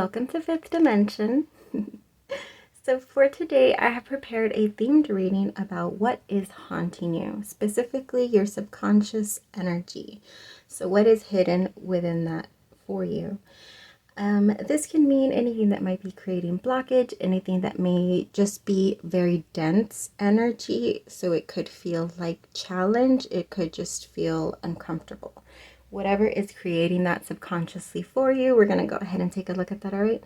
welcome to Fifth Dimension. So for today, I have prepared a themed reading about what is haunting you, specifically your subconscious energy. So what is hidden within that for you? This can mean anything that might be creating blockage, anything that may just be very dense energy. So it could feel like challenge, it could just feel uncomfortable. Whatever is creating that subconsciously for you, we're going to go ahead and take a look at that, all right?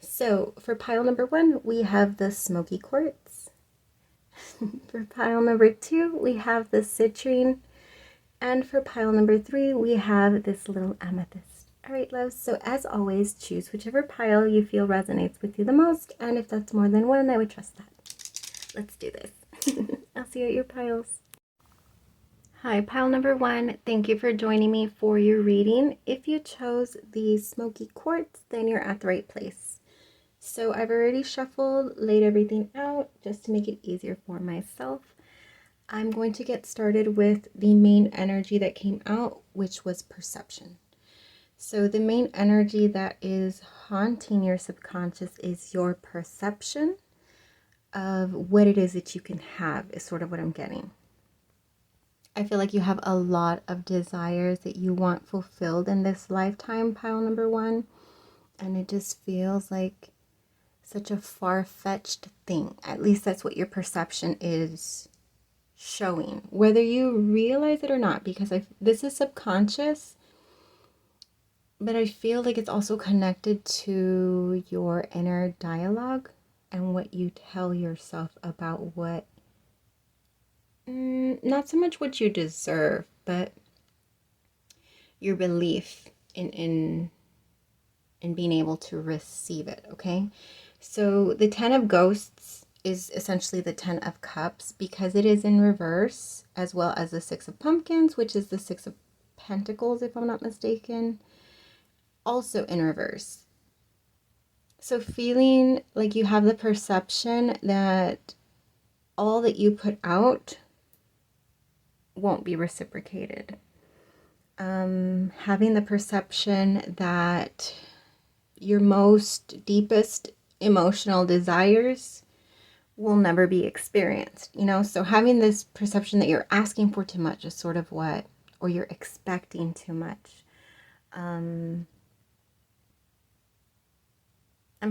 So for pile number 1, we have the Smokey Quartz. For pile number 2, we have the Citrine. And for pile number 3, we have this little Amethyst. All right, loves, so as always, choose whichever pile you feel resonates with you the most. And if that's more than one, I would trust that. Let's do this. I'll see you at your piles. Hi, pile number 1. Thank you for joining me for your reading. If you chose the Smokey Quartz, then you're at the right place. So I've already shuffled, laid everything out just to make it easier for myself. I'm going to get started with the main energy that came out, which was perception. So the main energy that is haunting your subconscious is your perception of what it is that you can have, is sort of what I'm getting. I feel like you have a lot of desires that you want fulfilled in this lifetime, pile number 1. And it just feels like such a far-fetched thing. At least that's what your perception is showing, whether you realize it or not, because this is subconscious, but I feel like it's also connected to your inner dialogue and what you tell yourself about what, not so much what you deserve, but your belief in being able to receive it, okay? So the 10 of Ghosts is essentially the 10 of Cups because it is in reverse, as well as the 6 of Pumpkins, which is the 6 of Pentacles, if I'm not mistaken, also in reverse. So feeling like you have the perception that all that you put out won't be reciprocated. Having the perception that your most deepest emotional desires will never be experienced, you know? So having this perception that you're asking for too much is sort of what, or you're expecting too much. I'm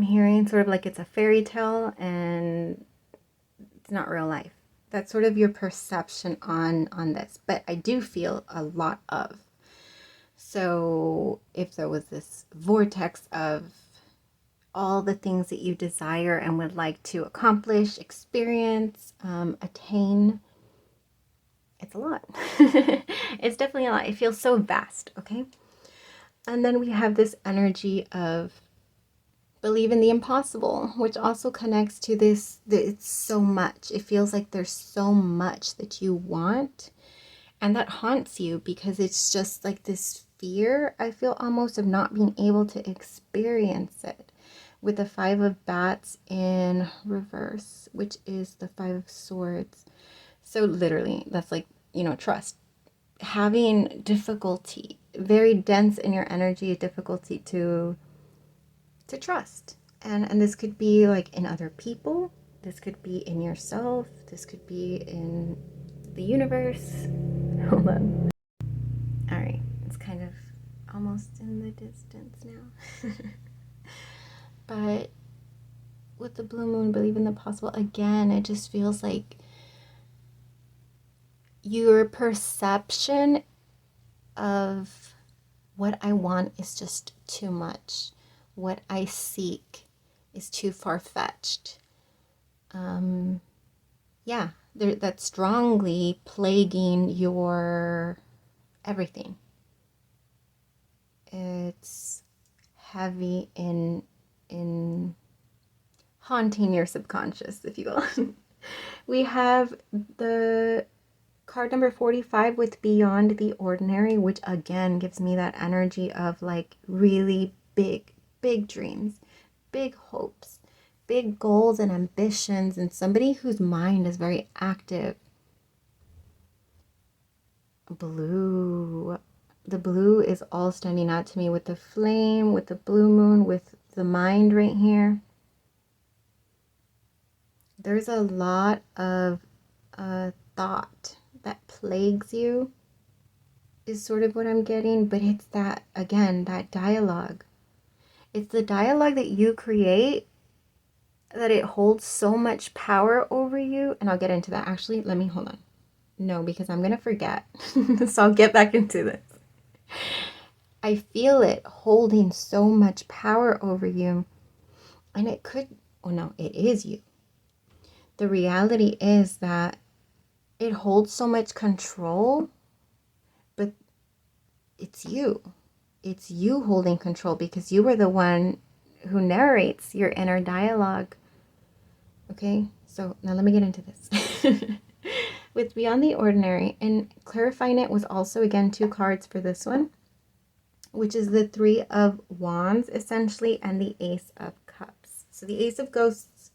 hearing sort of like it's a fairy tale and it's not real life. That's sort of your perception on this, but I do feel a lot of. So if there was this vortex of all the things that you desire and would like to accomplish, experience, attain, it's a lot. It's definitely a lot. It feels so vast, okay? And then we have this energy of believe in the impossible, which also connects to this, it's so much. It feels like there's so much that you want, and that haunts you because it's just like this fear, I feel almost, of not being able to experience it. With the 5 of Bats in reverse, which is the 5 of Swords. So literally, that's like, you know, trust. Having difficulty, very dense in your energy, difficulty to trust. And this could be like in other people. This could be in yourself. This could be in the universe. Hold on. All right. It's kind of almost in the distance now. But with the blue moon, believe in the possible, again, it just feels like your perception of what I want is just too much. What I seek is too far-fetched. Yeah, that's strongly plaguing your everything. It's heavy in haunting your subconscious, if you will. We have the card number 45 with Beyond the Ordinary, which again gives me that energy of like really big dreams, big hopes, big goals and ambitions, and somebody whose mind is very active. Blue. The blue is all standing out to me with the flame, with the blue moon, with the mind right here. There's a lot of thought that plagues you, is sort of what I'm getting, but it's that, again, that dialogue. It's the dialogue that you create, that it holds so much power over you. And I'll get into that. Actually, let me hold on. No, because I'm going to forget. So I'll get back into this. I feel it holding so much power over you. And it could, oh no, it is you. The reality is that it holds so much control, but it's you. It's you holding control because you are the one who narrates your inner dialogue. Okay, so now let me get into this. With Beyond the Ordinary, and clarifying it was also, again, 2 cards for this one, which is the 3 of Wands, essentially, and the Ace of Cups. So the Ace of Ghosts,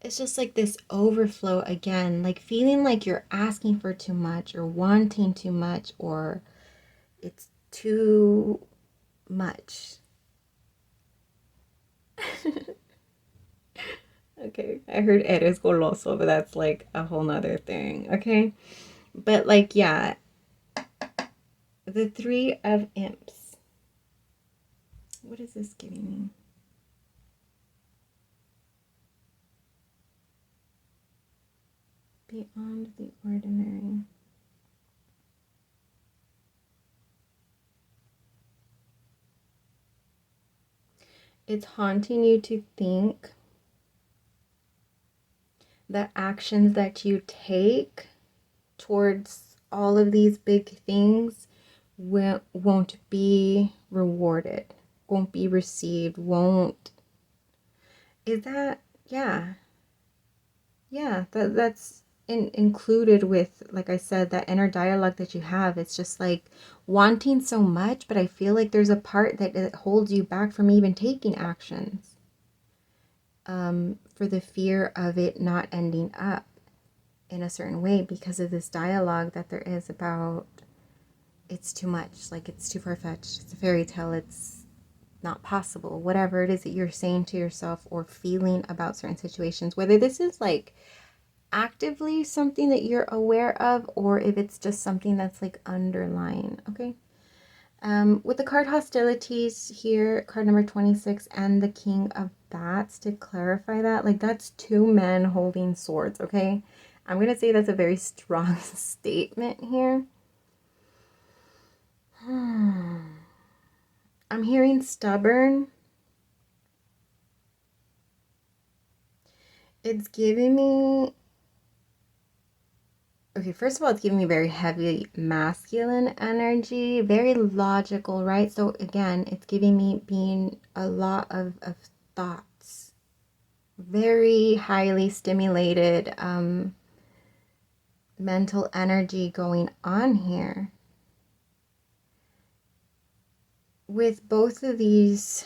it's just like this overflow again, like feeling like you're asking for too much or wanting too much, or it's too much. Okay, I heard eres goloso, but that's like a whole nother thing, okay? But like, yeah, the 3 of Imps. What is this giving me? Beyond the Ordinary. It's haunting you to think that actions that you take towards all of these big things won't be rewarded, won't be received, won't. Is that, yeah. Yeah, that's included with, like I said, that inner dialogue that you have. It's just like wanting so much, but I feel like there's a part that it holds you back from even taking actions. For the fear of it not ending up in a certain way because of this dialogue that there is about it's too much, like it's too far-fetched, it's a fairy tale, it's not possible, whatever it is that you're saying to yourself or feeling about certain situations, whether this is like actively something that you're aware of or if it's just something that's like underlying, okay? With the card Hostilities here, card number 26, and the King of Bats, to clarify that, like that's 2 men holding swords, okay? I'm going to say that's a very strong statement here. I'm hearing stubborn. It's giving me... Okay, first of all, it's giving me very heavy masculine energy, very logical, right? So again, it's giving me being a lot of thoughts, very highly stimulated mental energy going on here. With both of these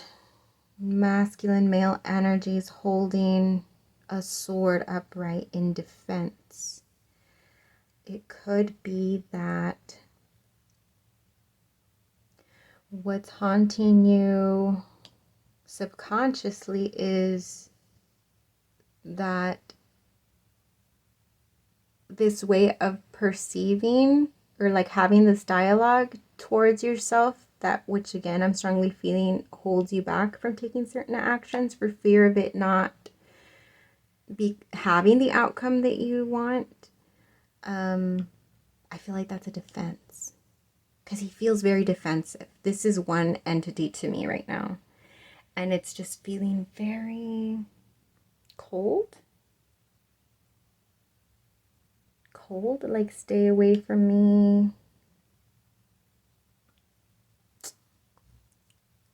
masculine male energies holding a sword upright in defense, it could be that what's haunting you subconsciously is that this way of perceiving or like having this dialogue towards yourself, that which again I'm strongly feeling holds you back from taking certain actions for fear of it not be having the outcome that you want. I feel like that's a defense because he feels very defensive. This is one entity to me right now, and it's just feeling very cold, like stay away from me.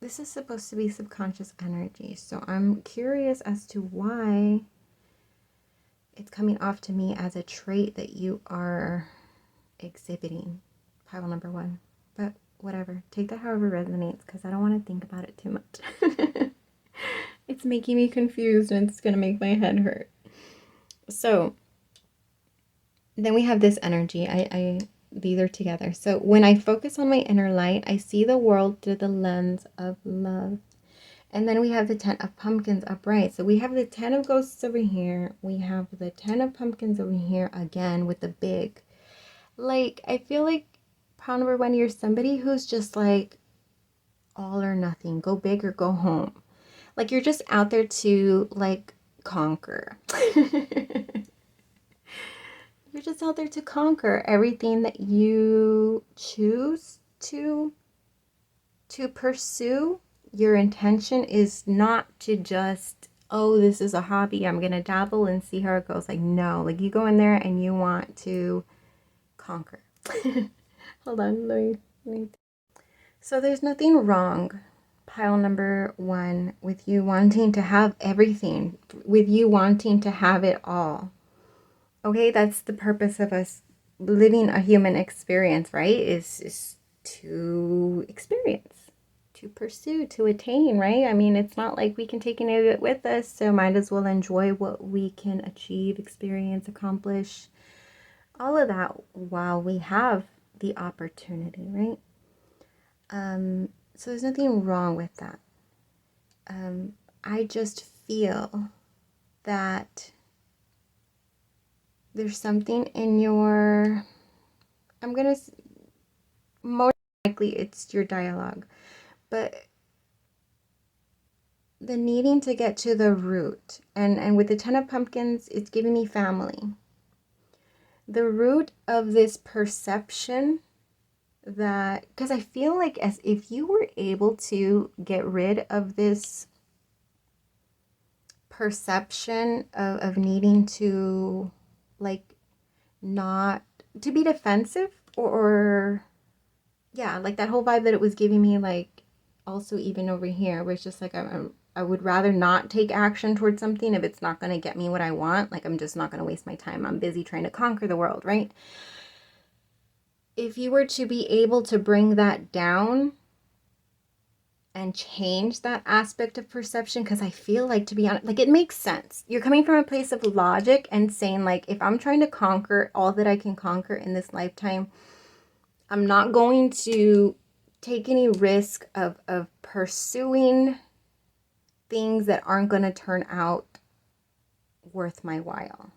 This is supposed to be subconscious energy, so I'm curious as to why it's coming off to me as a trait that you are exhibiting, pile number 1. But whatever, take that however resonates, because I don't want to think about it too much. It's making me confused and it's going to make my head hurt. So then we have this energy. I these are together. So when I focus on my inner light, I see the world through the lens of love. And then we have the 10 of pumpkins upright. So we have the 10 of ghosts over here. We have the 10 of pumpkins over here again with the big. Like, I feel like pile number 1, you're somebody who's just like all or nothing. Go big or go home. Like, you're just out there to like conquer. You're just out there to conquer everything that you choose to pursue. Your intention is not to just, oh, this is a hobby, I'm gonna dabble and see how it goes. Like, no, like, you go in there and you want to conquer. Hold on, let me. So there's nothing wrong, pile number 1, with you wanting to have everything, with you wanting to have it all. Okay, that's the purpose of us living a human experience, right? Is to experience, to pursue, to attain, right? I mean, it's not like we can take any of it with us, so might as well enjoy what we can achieve, experience, accomplish, all of that while we have the opportunity, right? So there's nothing wrong with that. I just feel that there's something in your, most likely it's your dialogue, but the needing to get to the root, and with the 10 of pumpkins, it's giving me family. The root of this perception that, because I feel like as if you were able to get rid of this perception of needing to, like, not to be defensive, or yeah, like that whole vibe that it was giving me, like, also even over here, where it's just like I would rather not take action towards something if it's not going to get me what I want. Like, I'm just not going to waste my time. I'm busy trying to conquer the world, right? If you were to be able to bring that down and change that aspect of perception, because I feel like, to be honest, like, it makes sense. You're coming from a place of logic and saying, like, if I'm trying to conquer all that I can conquer in this lifetime, I'm not going to take any risk of pursuing things that aren't going to turn out worth my while.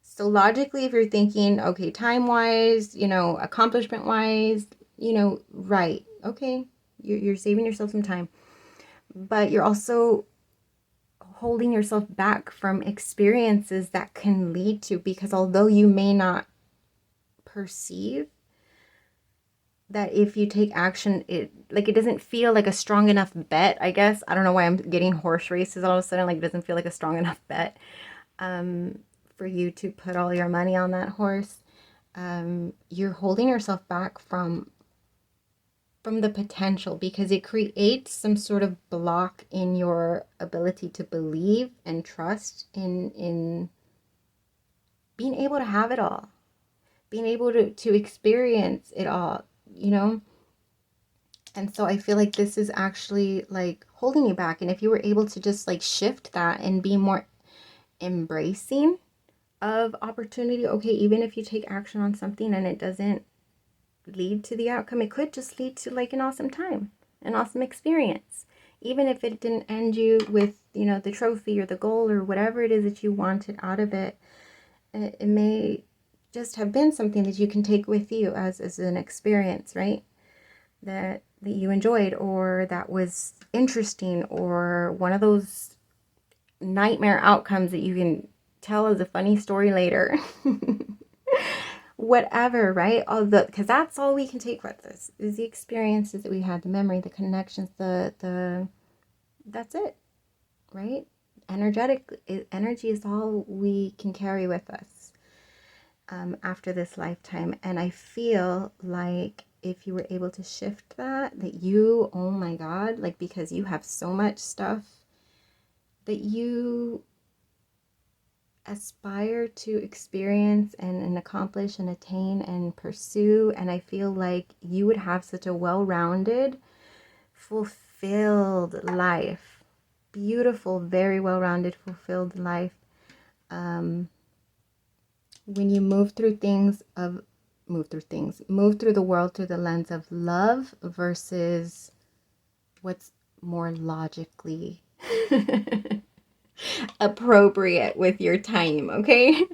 So logically, if you're thinking, okay, time-wise, accomplishment-wise, right, okay, you're saving yourself some time. But you're also holding yourself back from experiences that can lead to, because although you may not perceive that if you take action, it doesn't feel like a strong enough bet, I guess. I don't know why I'm getting horse races all of a sudden. Like, it doesn't feel like a strong enough bet for you to put all your money on that horse. You're holding yourself back from the potential, because it creates some sort of block in your ability to believe and trust in being able to have it all, being able to experience it all. And so I feel like this is actually, like, holding you back. And if you were able to just, like, shift that and be more embracing of opportunity, okay, even if you take action on something and it doesn't lead to the outcome, it could just lead to, like, an awesome time, an awesome experience. Even if it didn't end you with, the trophy or the goal or whatever it is that you wanted out of it, it may just have been something that you can take with you as an experience, right? That you enjoyed, or that was interesting, or one of those nightmare outcomes that you can tell as a funny story later. Whatever, right? Because that's all we can take with this, is the experiences that we had, the memory, the connections, that's it, right? Energy is all we can carry with us after this lifetime. And I feel like if you were able to shift that you, oh my God, like, because you have so much stuff that you aspire to experience and accomplish and attain and pursue, and I feel like you would have such a well-rounded, fulfilled life. Beautiful, very well-rounded, fulfilled life. When you move through things of move through things. Move through the world through the lens of love versus what's more logically appropriate with your time, okay?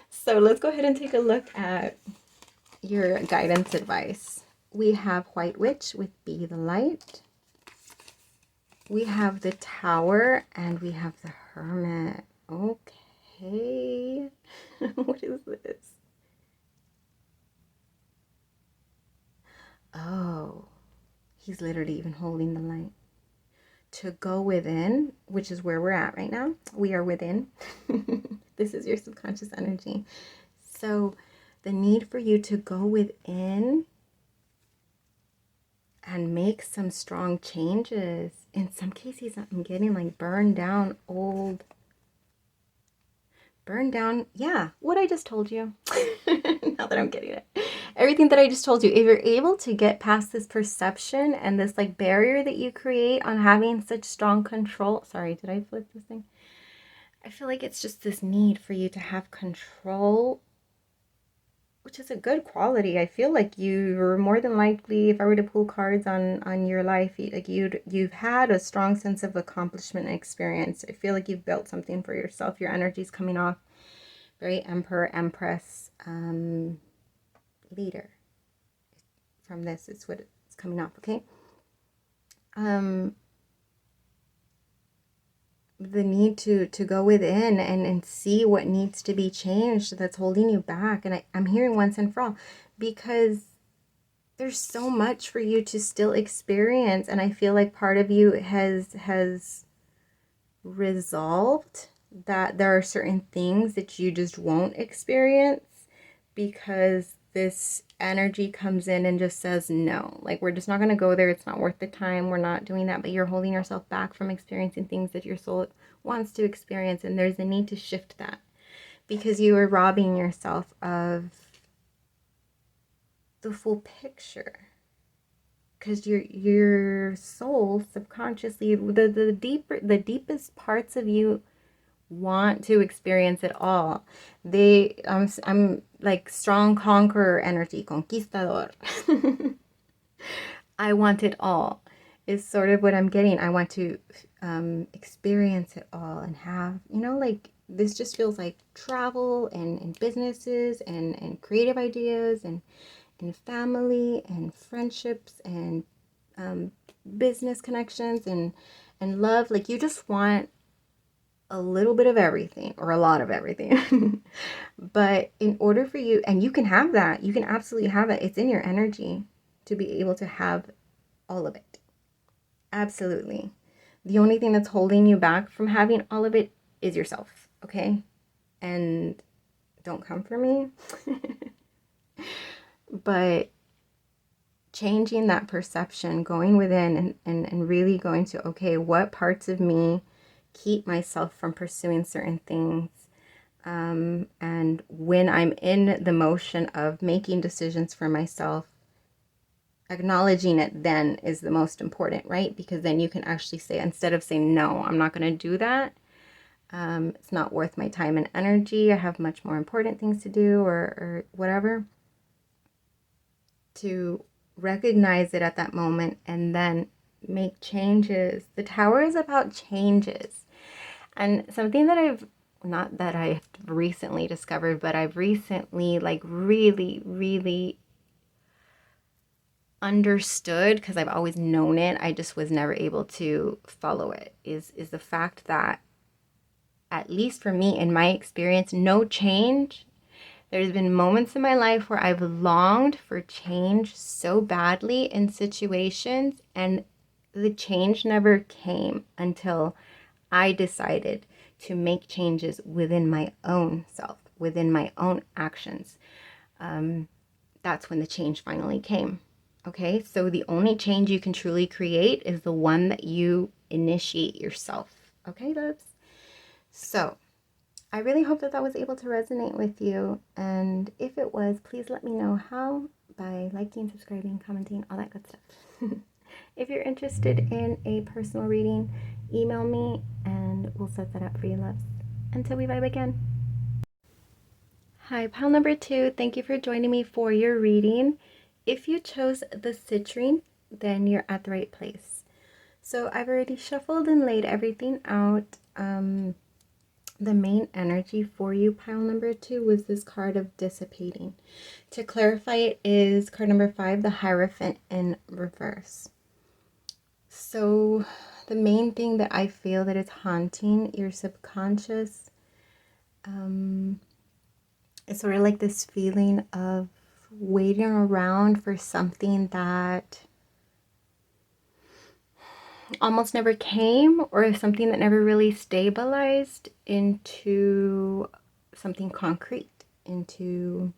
So let's go ahead and take a look at your guidance advice. We have White Witch with Be the Light. We have the Tower and we have the Hermit. Okay. What is this? Oh, he's literally even holding the light. To go within, which is where we're at right now. We are within. This is your subconscious energy. So the need for you to go within and make some strong changes. In some cases, I'm getting like burned down, yeah, what I just told you. Now that I'm getting it. Everything that I just told you, if you're able to get past this perception and this like barrier that you create on having such strong control. Sorry, did I flip this thing? I feel like it's just this need for you to have control, which is a good quality. I feel like you're more than likely, if I were to pull cards on your life, like you've had a strong sense of accomplishment and experience. I feel like you've built something for yourself. Your energy's coming off very Emperor, Empress, leader. From this, it's what it's coming off, okay? The need to go within and see what needs to be changed that's holding you back. And I'm hearing once and for all, because there's so much for you to still experience. And I feel like part of you has resolved that there are certain things that you just won't experience because this energy comes in and just says no. Like, we're just not going to go there. It's not worth the time. We're not doing that. But you're holding yourself back from experiencing things that your soul wants to experience. And there's a need to shift that because you are robbing yourself of the full picture. Because your soul subconsciously, the deepest parts of you want to experience it all. I'm like strong conqueror energy, conquistador. I want it all is sort of what I'm getting. I want to experience it all and have, like, this just feels like travel and businesses and creative ideas and family and friendships and business connections and love. Like, you just want a little bit of everything or a lot of everything. But in order for you, and you can have that, you can absolutely have it. It's in your energy to be able to have all of it. Absolutely. The only thing that's holding you back from having all of it is yourself. Okay? And don't come for me. But changing that perception, going within and really going to, okay, what parts of me keep myself from pursuing certain things, and when I'm in the motion of making decisions for myself, acknowledging it then is the most important, right? Because then you can actually say, instead of saying, no, I'm not going to do that, it's not worth my time and energy, I have much more important things to do, or whatever, to recognize it at that moment and then make changes. The Tower is about changes. And something that I've recently discovered, but I've recently like really, really understood, because I've always known it, I just was never able to follow it, is the fact that, at least for me, in my experience, no change. There's been moments in my life where I've longed for change so badly in situations, and the change never came until I decided to make changes within my own self, within my own actions. That's when the change finally came. Okay, so the only change you can truly create is the one that you initiate yourself. Okay, loves? So I really hope that was able to resonate with you. And if it was, please let me know how, by liking, subscribing, commenting, all that good stuff. If you're interested in a personal reading, email me and we'll set that up for you, loves. Until we vibe again. Hi, pile number 2. Thank you for joining me for your reading. If you chose the citrine, then you're at the right place. So I've already shuffled and laid everything out. The main energy for you, pile number 2, was this card of dissipating. To clarify, it is card number 5, the Hierophant in reverse. So the main thing that I feel that is haunting your subconscious, it's sort of like this feeling of waiting around for something that almost never came, or something that never really stabilized into something concrete, into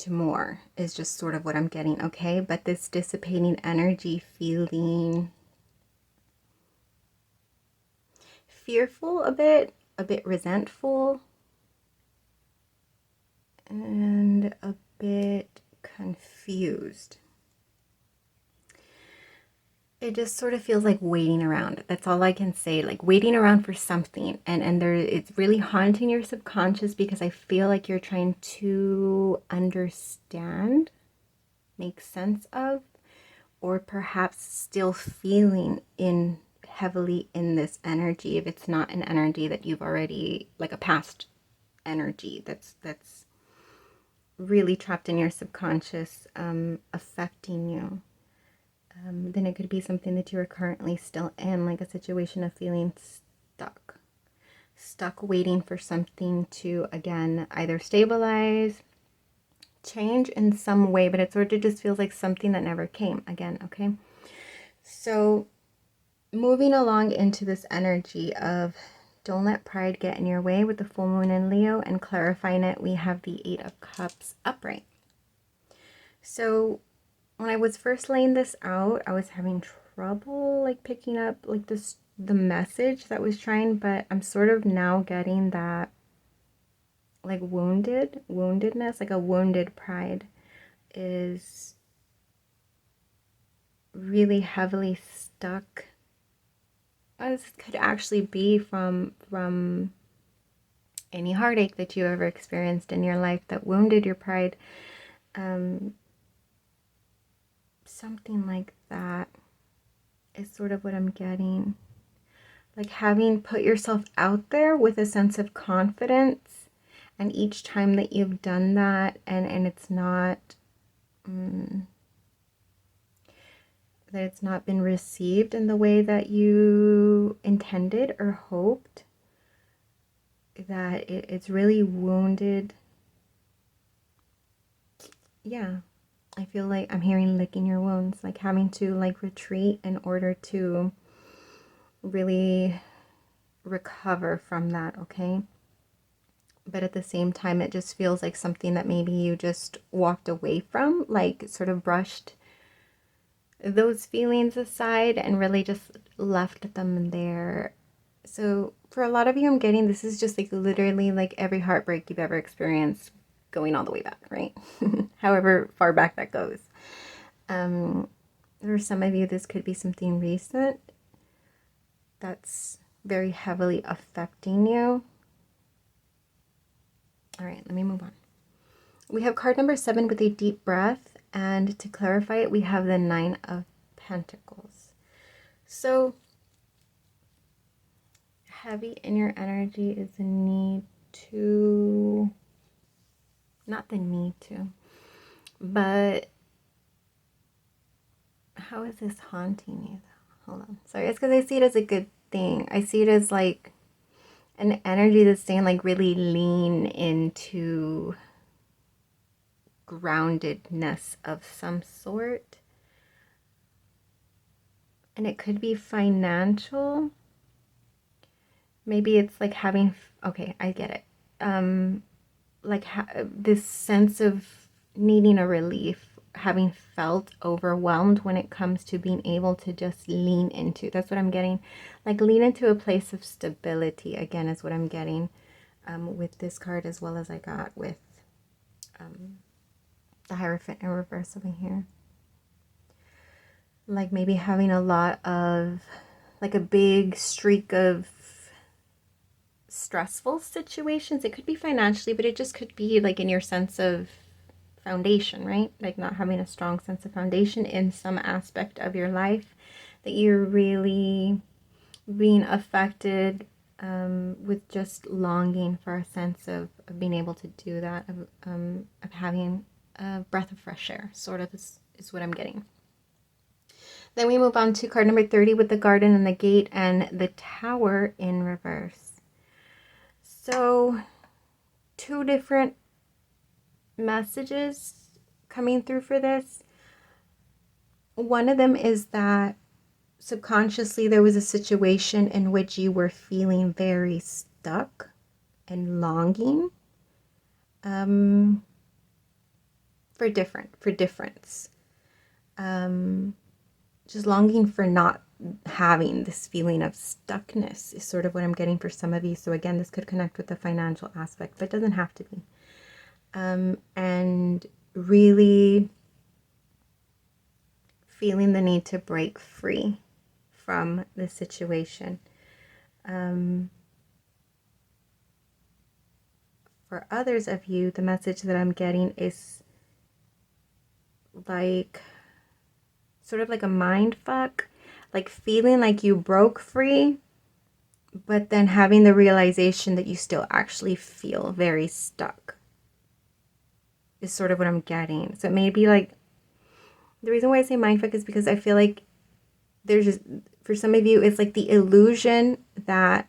more, is just sort of what I'm getting, okay? But this dissipating energy, feeling fearful a bit resentful, and a bit confused. It just sort of feels like waiting around. That's all I can say, like waiting around for something. And there, it's really haunting your subconscious, because I feel like you're trying to understand, make sense of, or perhaps still feeling in heavily in this energy, if it's not an energy that you've already, like a past energy that's really trapped in your subconscious, affecting you. Then it could be something that you are currently still in, like a situation of feeling stuck waiting for something to, again, either stabilize, change in some way, but it sort of just feels like something that never came again, okay? So moving along into this energy of don't let pride get in your way with the full moon in Leo, and clarifying it, we have the 8 of Cups upright. So when I was first laying this out, I was having trouble like picking up like the message that was trying, but I'm sort of now getting that like woundedness, like a wounded pride is really heavily stuck. This could actually be from any heartache that you ever experienced in your life that wounded your pride. Something like that is sort of what I'm getting. Like having put yourself out there with a sense of confidence, and each time that you've done that and it's not that it's not been received in the way that you intended or hoped, that it's really wounded. Yeah, I feel like I'm hearing licking your wounds, like having to like retreat in order to really recover from that, okay? But at the same time, it just feels like something that maybe you just walked away from, like sort of brushed those feelings aside and really just left them there. So for a lot of you, I'm getting this is just like literally like every heartbreak you've ever experienced going all the way back, right? However far back that goes. For some of you, this could be something recent that's very heavily affecting you. All right, let me move on. We have card number 7 with a deep breath, and to clarify it, we have the 9 of Pentacles. So heavy in your energy is the need to, not the need to, but how is this haunting you though? Hold on. Sorry, it's because I see it as a good thing. I see it as like an energy that's saying like really lean into groundedness of some sort. And it could be financial. Maybe it's like having, okay, I get it. Like this sense of needing a relief, having felt overwhelmed when it comes to being able to just lean into. That's what I'm getting. Like lean into a place of stability, again, is what I'm getting with this card, as well as I got with the Hierophant in reverse over here. Like maybe having a lot of, like a big streak of stressful situations. It could be financially, but it just could be like in your sense of foundation, right? Like not having a strong sense of foundation in some aspect of your life, that you're really being affected with just longing for a sense of being able to do that, of having a breath of fresh air, sort of is what I'm getting. Then we move on to card number 30 with the Garden and the Gate and the Tower in reverse. So 2 different messages coming through for this. One of them is that subconsciously there was a situation in which you were feeling very stuck and longing for difference. Just longing for not having this feeling of stuckness is sort of what I'm getting for some of you. So again, this could connect with the financial aspect, but it doesn't have to be. And really feeling the need to break free from the situation. For others of you, the message that I'm getting is like sort of like a mind fuck, like feeling like you broke free, but then having the realization that you still actually feel very stuck is sort of what I'm getting. So it may be like, the reason why I say mind fuck is because I feel like there's just, for some of you, it's like the illusion that,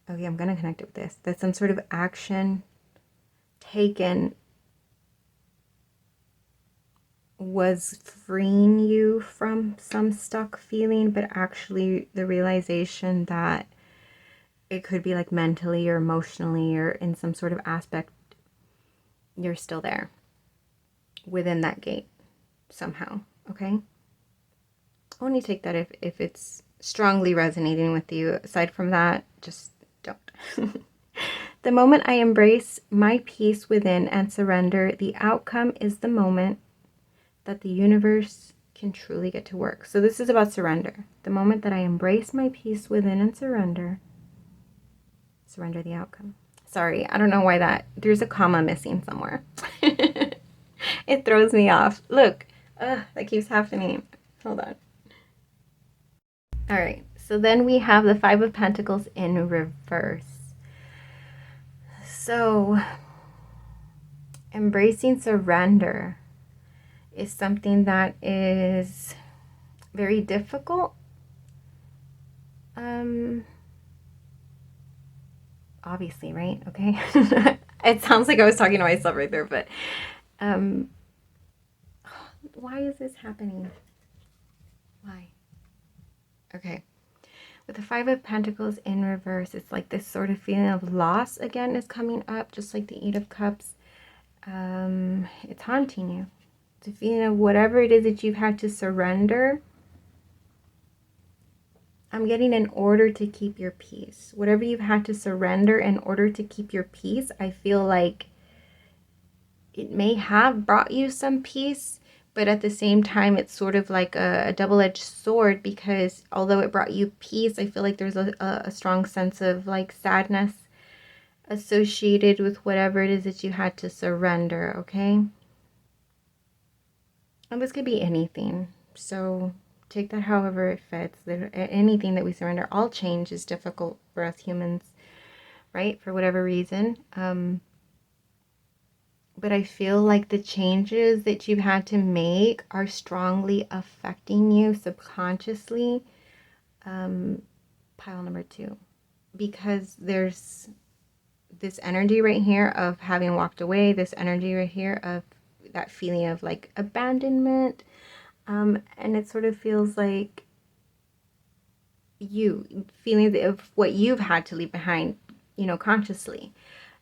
okay, I'm going to connect it with this, that some sort of action taken was freeing you from some stuck feeling, but actually the realization that it could be like mentally or emotionally or in some sort of aspect, you're still there within that gate somehow, okay? Only take that if it's strongly resonating with you. Aside from that, just don't. The moment I embrace my peace within and surrender, the outcome is the moment that the universe can truly get to work. So this is about surrender. The moment that I embrace my peace within and surrender the outcome. Sorry, I don't know why there's a comma missing somewhere. It throws me off. Look, that keeps happening. Hold on. All right, so then we have the 5 of Pentacles in reverse. So embracing surrender is something that is very difficult. Obviously, right? Okay. It sounds like I was talking to myself right there, but why is this happening? Why? Okay. With the 5 of Pentacles in reverse, it's like this sort of feeling of loss again is coming up, just like the 8 of Cups. It's haunting you. It's a feeling of whatever it is that you've had to surrender. I'm getting in order to keep your peace. Whatever you've had to surrender in order to keep your peace, I feel like it may have brought you some peace, but at the same time, it's sort of like a double-edged sword, because although it brought you peace, I feel like there's a strong sense of like sadness associated with whatever it is that you had to surrender, okay? And this could be anything. So take that however it fits. Anything that we surrender, all change is difficult for us humans, right? For whatever reason. But I feel like the changes that you've had to make are strongly affecting you subconsciously. Pile number 2. Because there's this energy right here of having walked away, this energy right here of that feeling of like abandonment. And it sort of feels like you feeling of what you've had to leave behind, you know, consciously.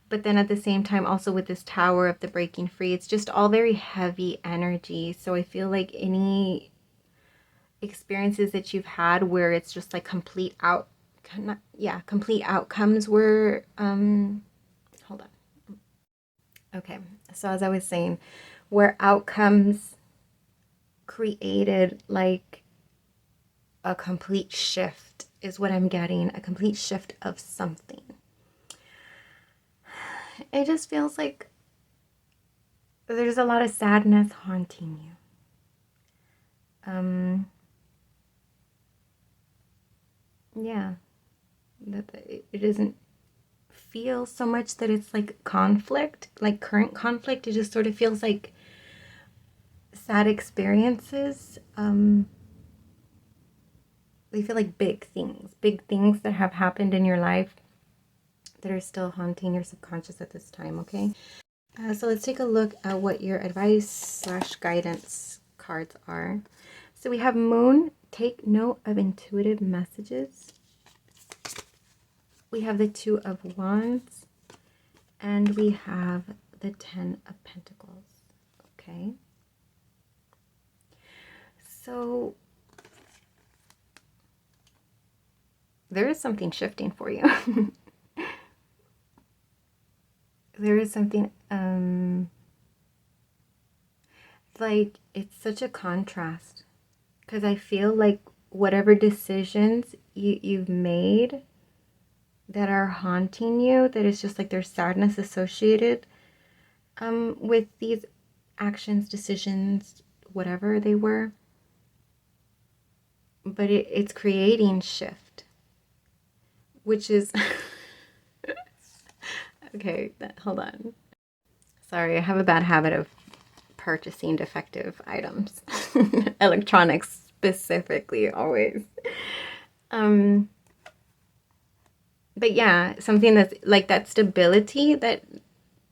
But then at the same time, also with this Tower of the breaking free, it's just all very heavy energy. So I feel like any experiences that you've had where it's just like complete outcomes were, hold on. Okay, so as I was saying, where outcomes created like a complete shift is what I'm getting, a complete shift of something. It just feels like there's a lot of sadness haunting you. Yeah, that it doesn't feel so much that it's like conflict, like current conflict. It just sort of feels like sad experiences. They feel like big things that have happened in your life that are still haunting your subconscious at this time, okay? So let's take a look at what your advice/guidance cards are. So we have Moon, take note of intuitive messages. We have the Two of Wands, and we have the Ten of Pentacles, okay? So there is something shifting for you. There is something, like, it's such a contrast, because I feel like whatever decisions you've made that are haunting you, that is just like there's sadness associated with these actions, decisions, whatever they were, but it's creating shift, which is okay, hold on. Sorry, I have a bad habit of purchasing defective items. Electronics specifically, always. But yeah, something that's like that stability, that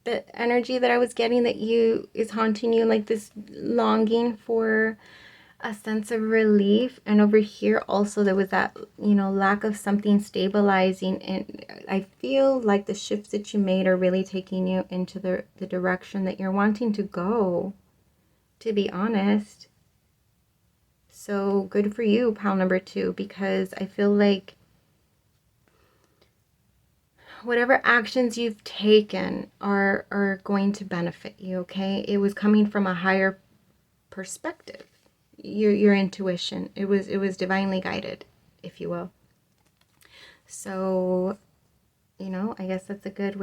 the energy that I was getting that is haunting you, like this longing for a sense of relief. And over here also there was that, lack of something stabilizing, and I feel like the shifts that you made are really taking you into the direction that you're wanting to go, to be honest. So good for you, pile number 2, because I feel like whatever actions you've taken are going to benefit you, okay? It was coming from a higher perspective. Your intuition. It was divinely guided, if you will. So, I guess that's a good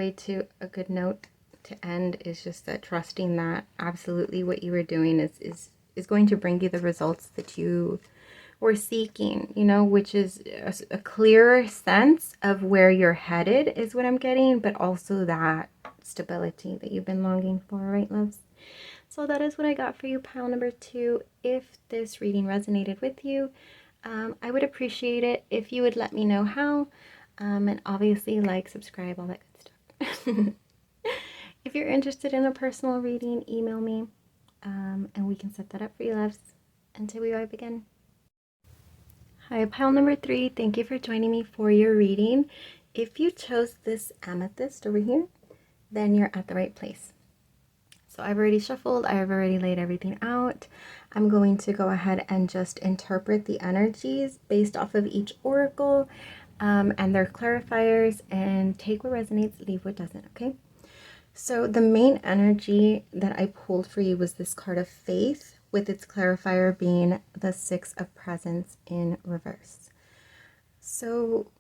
note to end, is just that trusting that absolutely what you were doing is going to bring you the results that you were seeking, which is a clearer sense of where you're headed is what I'm getting, but also that stability that you've been longing for, right, loves? So that is what I got for you, pile number 2. If this reading resonated with you, I would appreciate it if you would let me know how, and obviously like, subscribe, all that good stuff. If you're interested in a personal reading, email me, and we can set that up for you, loves. Until we vibe again. Hi, pile number 3. Thank you for joining me for your reading. If you chose this amethyst over here, then you're at the right place. So I've already shuffled, I've already laid everything out. I'm going to go ahead and just interpret the energies based off of each oracle and their clarifiers, and take what resonates, leave what doesn't, okay? So the main energy that I pulled for you was this card of Faith, with its clarifier being the Six of Presents in reverse. So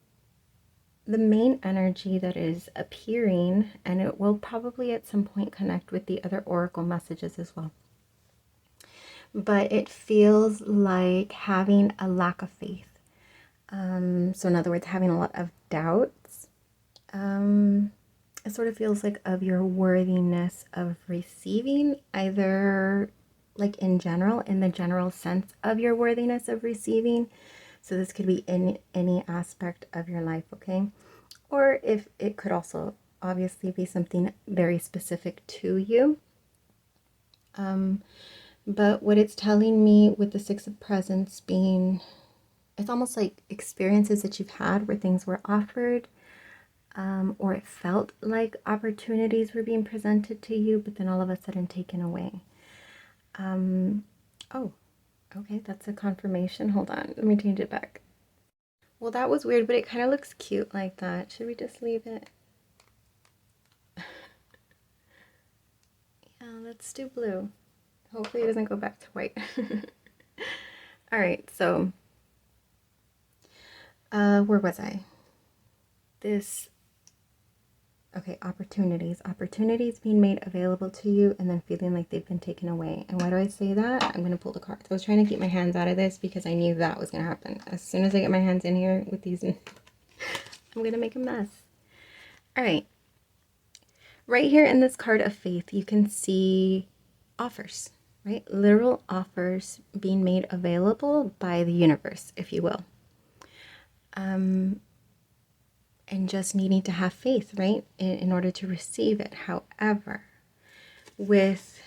the main energy that is appearing, and it will probably at some point connect with the other oracle messages as well, but it feels like having a lack of faith. So in other words, having a lot of doubts. It sort of feels like of your worthiness of receiving, either like in general, in the general sense of your worthiness of receiving. So this could be in any aspect of your life, okay? Or if it could also obviously be something very specific to you. But what it's telling me with the Six of Presents being, it's almost like experiences that you've had where things were offered, or it felt like opportunities were being presented to you, but then all of a sudden taken away. Oh, okay, that's a confirmation. Hold on, let me change it back. Well, that was weird, but it kind of looks cute like that. Should we just leave it? Yeah, let's do blue. Hopefully it doesn't go back to white. All right, so Where was I? Okay, opportunities being made available to you and then feeling like they've been taken away. And why do I say that? I'm going to pull the cards. I was trying to keep my hands out of this because I knew that was going to happen. As soon as I get my hands in here with these, I'm going to make a mess. All right. Right here in this card of faith, you can see offers, right? Literal offers being made available by the universe, if you will. And just needing to have faith, right, in order to receive it. However, with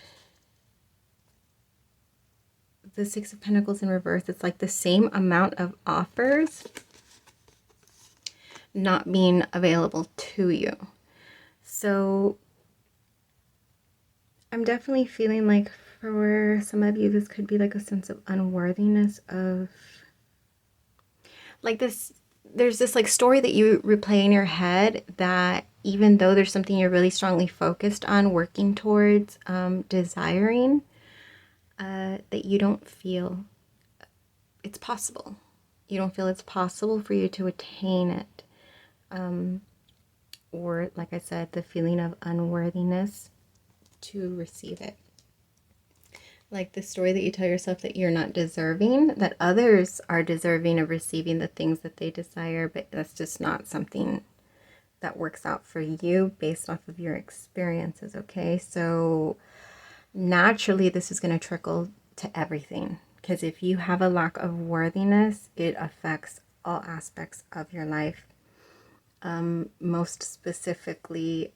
the Six of Pentacles in reverse, it's like the same amount of offers not being available to you. So I'm definitely feeling like for some of you, this could be like a sense of unworthiness of like this. There's this like story that you replay in your head that even though there's something you're really strongly focused on, working towards, desiring, that you don't feel it's possible. You don't feel it's possible for you to attain it. Or like I said, the feeling of unworthiness to receive it. Like the story that you tell yourself that you're not deserving, that others are deserving of receiving the things that they desire, but that's just not something that works out for you based off of your experiences, okay? So naturally, this is going to trickle to everything, because if you have a lack of worthiness, it affects all aspects of your life, most specifically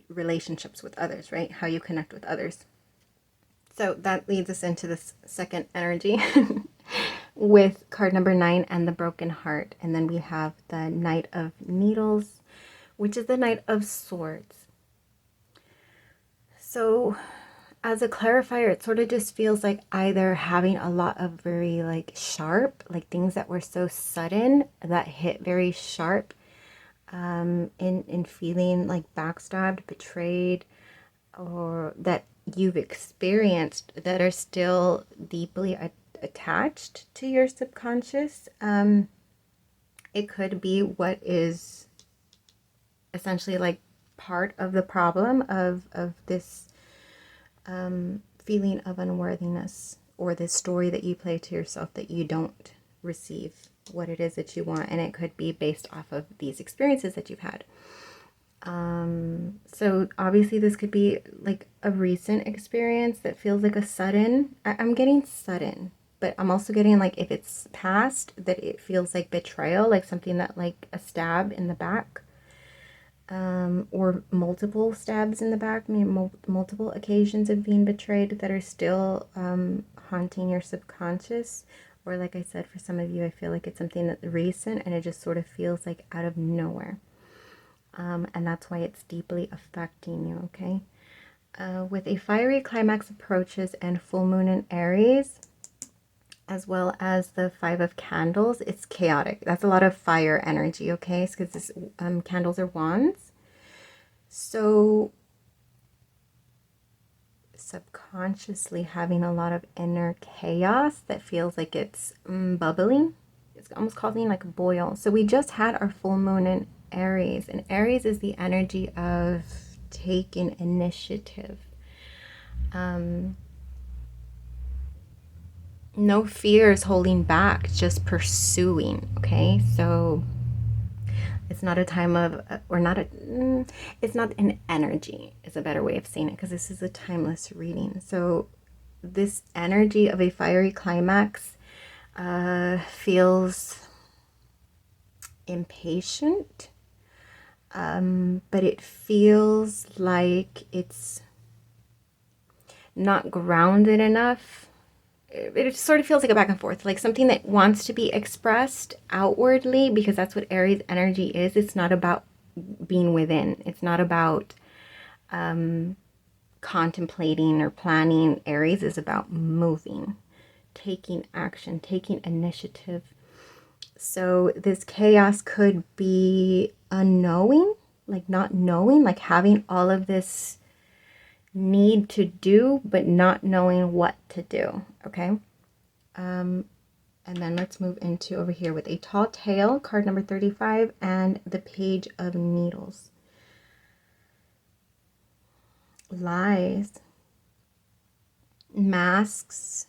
relationships with others, right? How you connect with others. So that leads us into this second energy with card number 9 and the broken heart. And then we have the Knight of Needles, which is the Knight of Swords. So as a clarifier, it sort of just feels like either having a lot of very like sharp, like things that were so sudden that hit very sharp, in feeling like backstabbed, betrayed, or that you've experienced that are still deeply attached to your subconscious. It could be what is essentially like part of the problem of this feeling of unworthiness, or this story that you play to yourself that you don't receive what it is that you want. And it could be based off of these experiences that you've had. So obviously this could be like a recent experience that feels like a sudden, I'm getting sudden, but I'm also getting like if it's past, that it feels like betrayal, like something that like a stab in the back, or multiple stabs in the back, multiple occasions of being betrayed that are still haunting your subconscious. Or like I said, for some of you, I feel like it's something that's recent and it just sort of feels like out of nowhere. And that's why it's deeply affecting you, okay? With a fiery climax approaches and full moon in Aries, as well as the 5 of candles, it's chaotic. That's a lot of fire energy, okay? It's because this candles are wands. So subconsciously having a lot of inner chaos that feels like it's bubbling. It's almost causing like a boil. So we just had our full moon in Aries, and Aries is the energy of taking initiative. No fears holding back, just pursuing, okay? So it's not a time of, it's not an energy, is a better way of saying it, because this is a timeless reading. So this energy of a fiery climax feels impatient, but it feels like it's not grounded enough. It sort of feels like a back and forth, like something that wants to be expressed outwardly, because that's what Aries energy is. It's not about being within. It's not about contemplating or planning. Aries is about moving, taking action, taking initiative. So this chaos could be unknowing, like not knowing, like having all of this need to do, but not knowing what to do, okay? And And then let's move into over here with a tall tale, card number 35, and the Page of Needles. Lies, masks,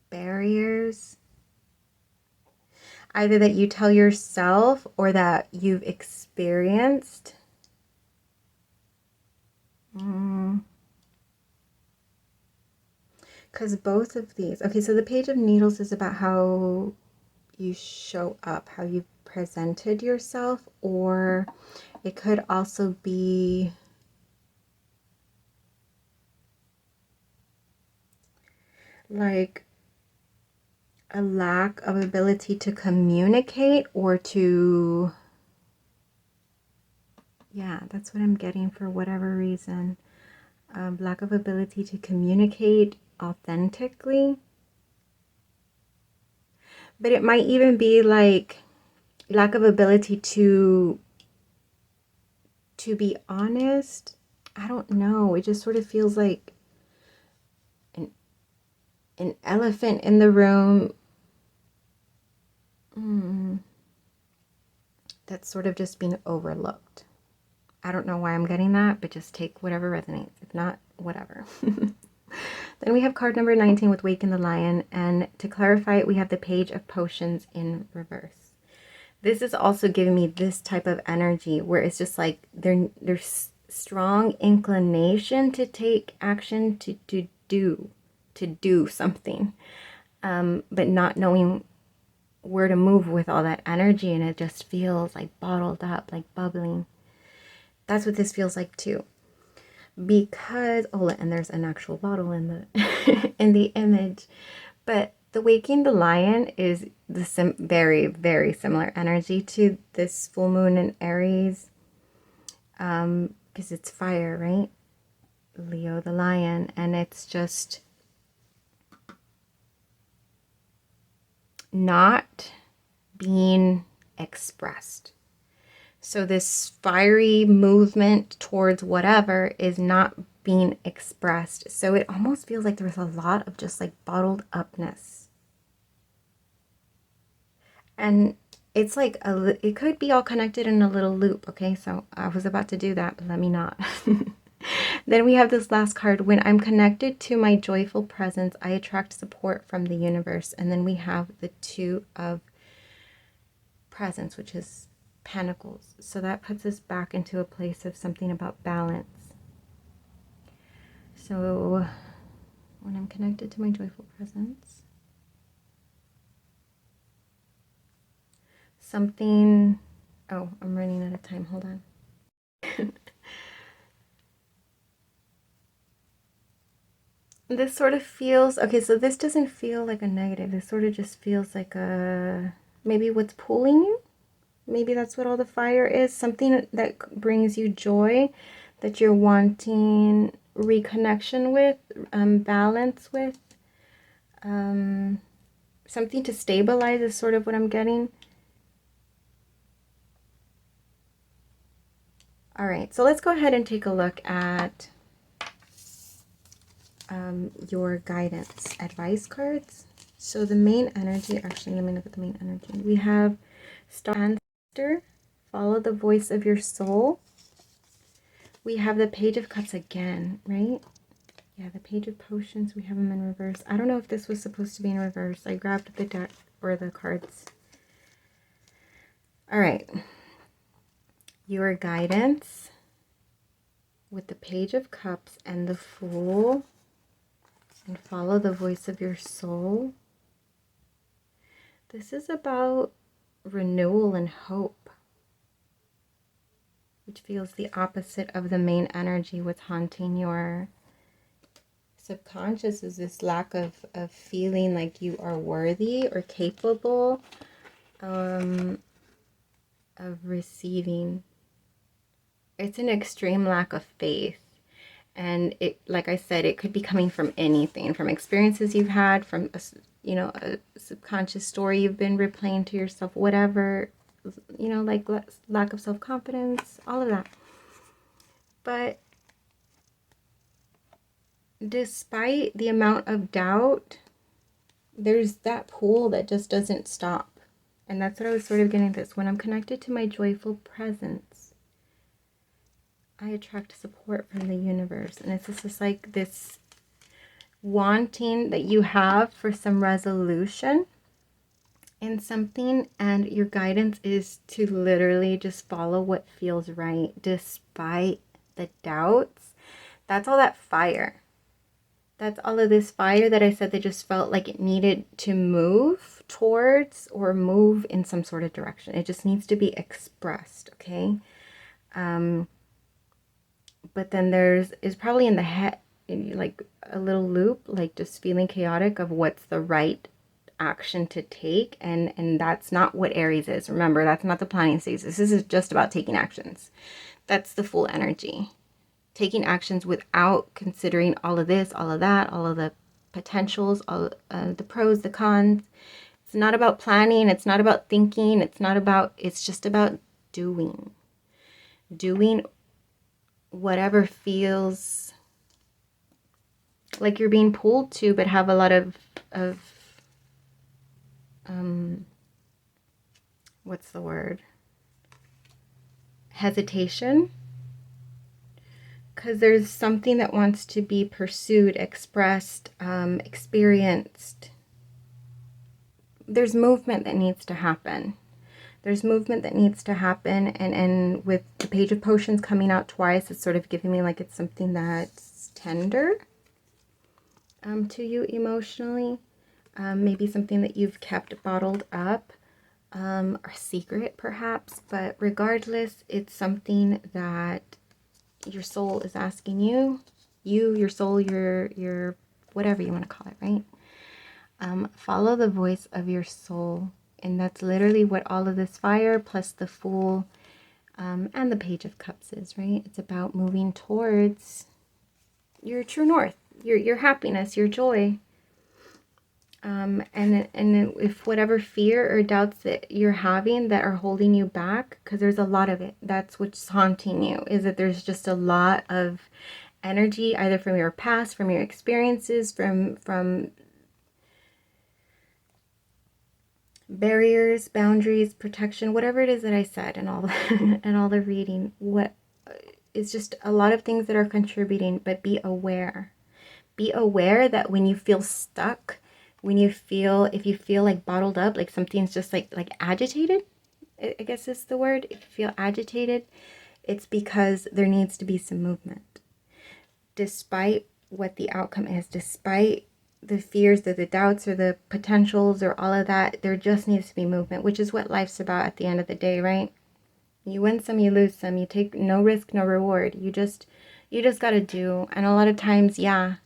barriers, either that you tell yourself or that you've experienced. Because both of these, okay, so the Page of Needles is about how you show up, how you presented yourself, or it could also be like a lack of ability to communicate or to, yeah, that's what I'm getting for whatever reason. Lack of ability to communicate authentically. But it might even be like lack of ability to be honest. I don't know. It just sort of feels like an elephant in the room. That's sort of just being overlooked. I don't know why I'm getting that, but just take whatever resonates. If not, whatever. Then we have card number 19 with Waken the Lion. And to clarify it, we have the Page of Potions in reverse. This is also giving me this type of energy where it's just like there's strong inclination to take action, to do something, but not knowing where to move with all that energy, and it just feels like bottled up, like bubbling. That's what this feels like too. Because, oh, and there's an actual bottle in the in the image, but the Waking the Lion is the very, very similar energy to this full moon in Aries, because it's fire, right? Leo the Lion, and it's just not being expressed. So this fiery movement towards whatever is not being expressed. So it almost feels like there's a lot of just like bottled upness. And it's like, it could be all connected in a little loop. Okay, so I was about to do that, but let me not. Then we have this last card. When I'm connected to my joyful presence, I attract support from the universe. And then we have the Two of Presents, which is Pentacles. So that puts us back into a place of something about balance. So when I'm connected to my joyful presence, something, oh, I'm running out of time, hold on. This sort of feels, okay, so this doesn't feel like a negative. This sort of just feels like a, maybe what's pulling you. Maybe that's what all the fire is. Something that brings you joy, that you're wanting reconnection with, balance with. Something to stabilize is sort of what I'm getting. All right, so let's go ahead and take a look at your guidance advice cards. So the main energy, actually, let me look at the main energy. We have Star, follow the voice of your soul. We have the Page of Cups again, right? Yeah, the Page of Potions, we have them in reverse. I don't know if this was supposed to be in reverse. I grabbed the deck or the cards. All right. Your guidance with the Page of Cups and the Fool, and follow the voice of your soul. This is about renewal and hope, which feels the opposite of the main energy. What's haunting your subconscious is this lack of feeling like you are worthy or capable of receiving. It's an extreme lack of faith. And it, like I said, it could be coming from anything, from experiences you've had, from a subconscious story you've been replaying to yourself, whatever, like lack of self-confidence, all of that. But despite the amount of doubt there's that pull that just doesn't stop. And that's what I was sort of getting this. When I'm connected to my joyful presence, I attract support from the universe. And it's just like this wanting that you have for some resolution in something, and your guidance is to literally just follow what feels right despite the doubts. That's all that fire. That's all of this fire that I said that just felt like it needed to move towards or move in some sort of direction. It just needs to be expressed, okay? But then is probably in the head, like a little loop, like just feeling chaotic of what's the right action to take, and that's not what Aries is. Remember, that's not the planning stage. This is just about taking actions. That's the full energy. Taking actions without considering all of this, all of that, all of the potentials, all the pros, the cons. It's not about planning. It's not about thinking. It's just about doing. Doing whatever feels like you're being pulled to, but have a lot of what's the word? Hesitation. Because there's something that wants to be pursued, expressed, experienced. There's movement that needs to happen. There's movement that needs to happen. And with the Page of Potions coming out twice, it's sort of giving me like it's something that's tender to you emotionally. Maybe something that you've kept bottled up, or secret perhaps. But regardless, it's something that your soul is asking you, your soul, your whatever you want to call it, right? Follow the voice of your soul. And that's literally what all of this fire plus the Fool and the Page of Cups is, right? It's about moving towards your true north, your happiness, your joy. And if whatever fear or doubts that you're having that are holding you back, because there's a lot of it, that's what's haunting you, is that there's just a lot of energy, either from your past, from your experiences, from barriers, boundaries, protection, whatever it is that I said, and all the, and all the reading. What is just a lot of things that are contributing, but be aware. Be aware that when you feel stuck, if you feel like bottled up, like something's just like agitated, I guess is the word. If you feel agitated, it's because there needs to be some movement. Despite what the outcome is, despite the fears, the doubts, or the potentials, or all of that, there just needs to be movement, which is what life's about at the end of the day, right? You win some, you lose some. You take no risk, no reward. You just got to do. And a lot of times, yeah,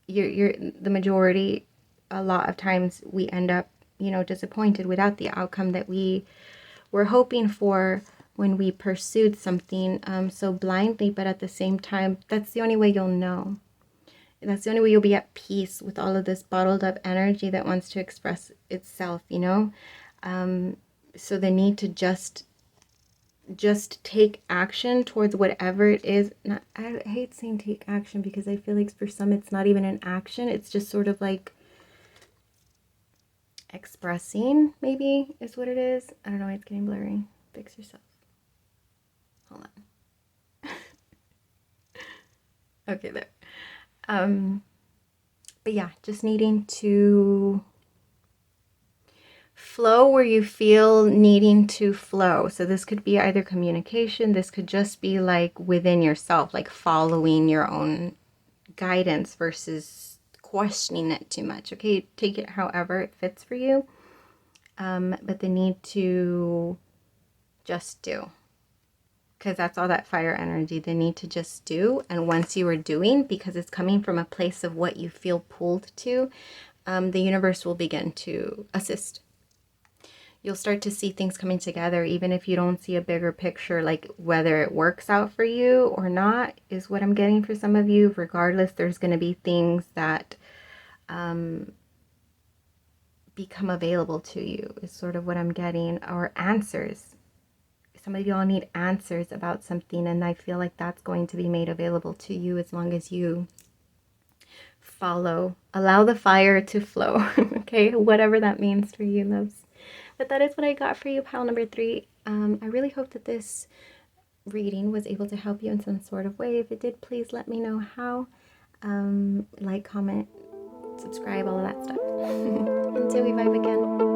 you're the majority. A lot of times we end up, disappointed without the outcome that we were hoping for when we pursued something so blindly. But at the same time, that's the only way you'll know. That's the only way you'll be at peace with all of this bottled up energy that wants to express itself, So the need to just take action towards whatever it is. I hate saying take action, because I feel like for some it's not even an action. It's just sort of like expressing, maybe, is what it is. I don't know why it's getting blurry. Fix yourself. Hold on. Okay, there. But yeah, just needing to flow where you feel needing to flow. So this could be either communication, this could just be like within yourself, like following your own guidance versus questioning it too much. Okay, take it however it fits for you. But the need to just do, because that's all that fire energy, the need to just do. And once you are doing, because it's coming from a place of what you feel pulled to, the universe will begin to assist. You'll start to see things coming together, even if you don't see a bigger picture, like whether it works out for you or not is what I'm getting for some of you. Regardless, there's going to be things that become available to you, is sort of what I'm getting, or answers. Some of y'all need answers about something, and I feel like that's going to be made available to you as long as you follow, allow the fire to flow. Okay, whatever that means for you, loves. But that is what I got for you, pile number 3. I really hope that this reading was able to help you in some sort of way. If it did, please let me know how. Like, comment, subscribe, all of that stuff. Until we vibe again.